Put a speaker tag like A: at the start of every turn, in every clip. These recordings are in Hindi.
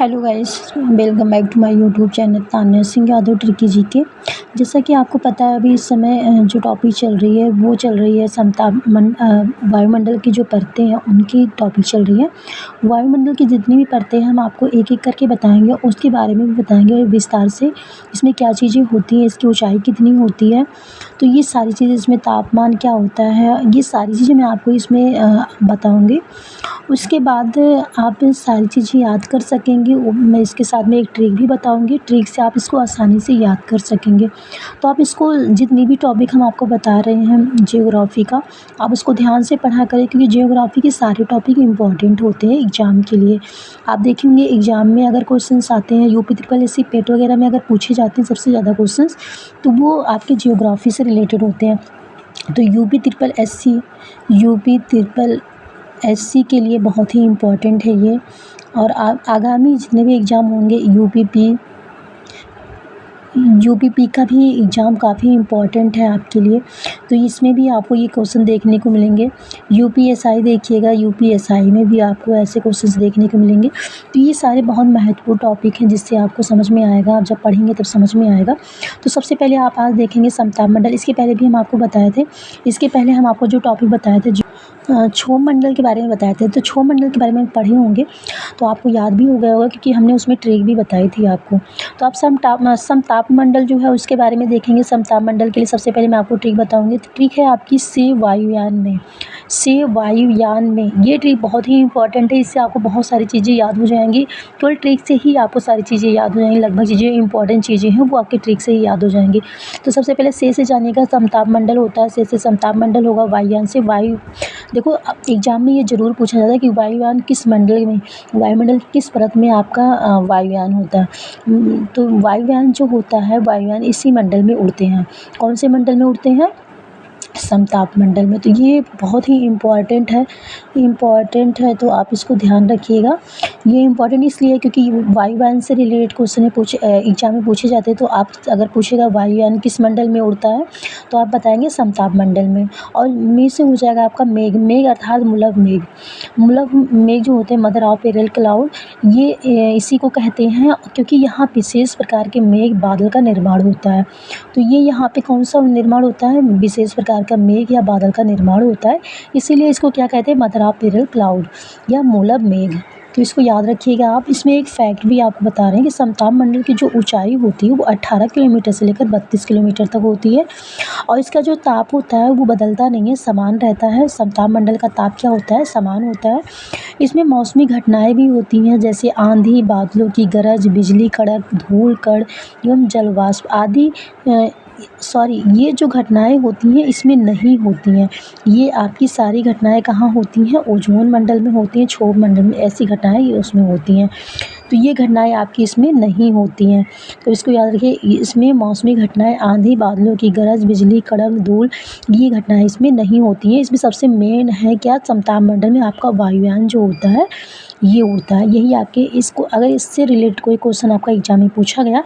A: Hello guys, welcome back to my YouTube channel Tanya Singh Yadav tricky G K. जैसा कि आपको पता है, अभी इस समय जो टॉपिक चल रही है वो चल रही है वायुमंडल की जो परतें हैं उनकी टॉपिक चल रही है। वायुमंडल की जितनी भी परतें हैं हम आपको एक एक करके बताएंगे, उसके बारे में भी बताएंगे विस्तार से। इसमें क्या चीज़ें होती हैं, इसकी ऊंचाई कितनी होती है, तो ये सारी चीज़ें, इसमें तापमान क्या होता है, ये सारी चीज़ें मैं आपको इसमें बताऊँगी। उसके बाद आप सारी चीज़ें याद कर सकेंगे। मैं इसके साथ में एक ट्रिक भी बताऊँगी, ट्रिक से आप इसको आसानी से याद कर सकेंगे। तो आप इसको, जितनी भी टॉपिक हम आपको बता रहे हैं जियोग्राफ़ी का, आप उसको ध्यान से पढ़ा करें, क्योंकि जियोग्राफ़ी के सारे टॉपिक इम्पॉर्टेंट होते हैं एग्ज़ाम के लिए। आप देखेंगे एग्ज़ाम में अगर क्वेश्चंस आते हैं, यूपी ट्रिपल एससी पेट वगैरह में अगर पूछे जाते हैं सबसे ज़्यादा क्वेश्चंस, तो वो आपके जियोग्राफ़ी से रिलेटेड होते हैं। तो यूपी ट्रिपल एससी के लिए बहुत ही इम्पोर्टेंट है ये। और आगामी जितने भी एग्ज़ाम होंगे, यूपीपी का भी एग्ज़ाम काफ़ी इम्पोर्टेंट है आपके लिए, तो इसमें भी आपको ये क्वेश्चन देखने को मिलेंगे। यूपीएसआई देखिएगा, यूपीएसआई में भी आपको ऐसे क्वेश्चंस देखने को मिलेंगे। तो ये सारे बहुत महत्वपूर्ण टॉपिक हैं, जिससे आपको समझ में आएगा, आप जब पढ़ेंगे तब समझ में आएगा। तो सबसे पहले आप आज देखेंगे समताप मंडल। इसके पहले भी हम आपको बताए थे, इसके पहले हम आपको जो टॉपिक बताए थे, क्षोभ मंडल के बारे में बताए थे। तो क्षोभ मंडल के बारे में पढ़े होंगे तो आपको याद भी हो गया होगा, क्योंकि हमने उसमें ट्रिक भी बताई थी आपको। तो आप समताप मंडल जो है उसके बारे में देखेंगे। समताप मंडल के लिए सबसे पहले मैं आपको ट्रिक बताऊंगी। तो ट्रिक है आपकी से वायुयान में। ये ट्रिक बहुत ही इंपॉर्टेंट है, इससे आपको बहुत सारी चीज़ें याद हो जाएंगी। केवल ट्रिक से ही आपको सारी चीज़ें याद हो जाएंगी, लगभग चीज़ें इंपॉर्टेंट चीज़ें हैं वो आपके ट्रिक से ही याद हो जाएंगी। तो सबसे पहले से जानिएगा, समताप मंडल होता है, से समताप मंडल होगा। वायुयान से देखो एग्जाम में ये ज़रूर पूछा जाता है कि वायुयान किस मंडल में, वायुमंडल किस परत में आपका वायुयान होता है। तो वायुयान जो होता है, वायुयान इसी मंडल में उड़ते हैं। कौन से मंडल में उड़ते हैं? समताप मंडल में। तो ये बहुत ही इम्पॉर्टेंट है, तो आप इसको ध्यान रखिएगा। ये इम्पॉर्टेंट इसलिए क्योंकि वायुयान से रिलेटेड क्वेश्चन एग्जाम में पूछे जाते हैं। तो आप अगर पूछेगा वायुयान किस मंडल में उड़ता है, तो आप बताएंगे समताप मंडल में। और में से हो जाएगा आपका मेघ अर्थात मूलक मेघ जो होते हैं, मदर ऑफ एरियल क्लाउड, ये इसी को कहते हैं, क्योंकि यहाँ विशेष प्रकार के मेघ बादल का निर्माण होता है। तो ये यहाँ पे कौन सा निर्माण होता है? विशेष प्रकार का मेघ या बादल का निर्माण होता है, इसीलिए इसको क्या कहते हैं? मदर ऑफ एरियल क्लाउड या मूलक मेघ। तो इसको याद रखिएगा आप। इसमें एक फैक्ट भी आपको बता रहे हैं कि समताप मंडल की जो ऊंचाई होती है वो 18 किलोमीटर से लेकर 32 किलोमीटर तक होती है, और इसका जो ताप होता है वो बदलता नहीं है, समान रहता है। समताप मंडल का ताप क्या होता है? समान होता है। इसमें मौसमी घटनाएं भी होती हैं, जैसे आंधी, बादलों की गरज, बिजली कड़क, धूल कण एवं जलवाष्प आदि। ये जो घटनाएं होती हैं इसमें नहीं होती हैं। ये आपकी सारी घटनाएं कहाँ होती हैं? ओजोन मंडल में होती हैं, क्षोभ मंडल में ऐसी घटनाएं ये उसमें होती हैं। तो ये घटनाएं आपकी इसमें नहीं होती हैं, तो इसको याद रखिए। इसमें मौसमी घटनाएं, आंधी, बादलों की गरज, बिजली कड़क, धूल, ये घटनाएं इसमें नहीं होती हैं। इसमें सबसे मेन है क्या? समताप मंडल में आपका वायुयान जो होता है ये उड़ता है। यही आपके, इसको अगर इससे रिलेटेड कोई क्वेश्चन आपका एग्जाम में पूछा गया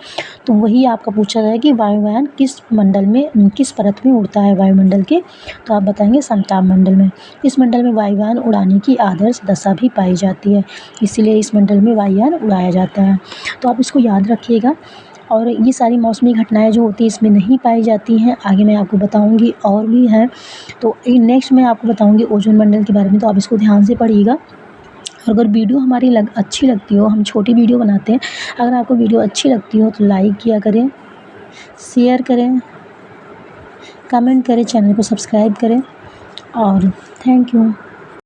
A: तो वही आपका पूछा गया कि वायुयान किस मंडल में, किस परत में उड़ता है वायुमंडल के, तो आप बताएंगे समताप मंडल में। इस मंडल में वायुयान उड़ाने की आदर्श दशा भी पाई जाती है, इसीलिए इस मंडल में वायुयान उड़ाया जाता है। तो आप इसको याद रखिएगा। और ये सारी मौसमी घटनाएं जो होती हैं इसमें नहीं पाई जाती हैं, आगे मैं आपको बताऊंगी और भी हैं। तो नेक्स्ट मैं आपको बताऊंगी ओजोन मंडल के बारे में, तो आप इसको ध्यान से पढ़िएगा। अगर वीडियो हमारी अच्छी लगती हो, हम छोटी वीडियो बनाते हैं, अगर आपको वीडियो अच्छी लगती हो तो लाइक किया करें, शेयर करें, कमेंट करें, चैनल को सब्सक्राइब करें, और थैंक यू।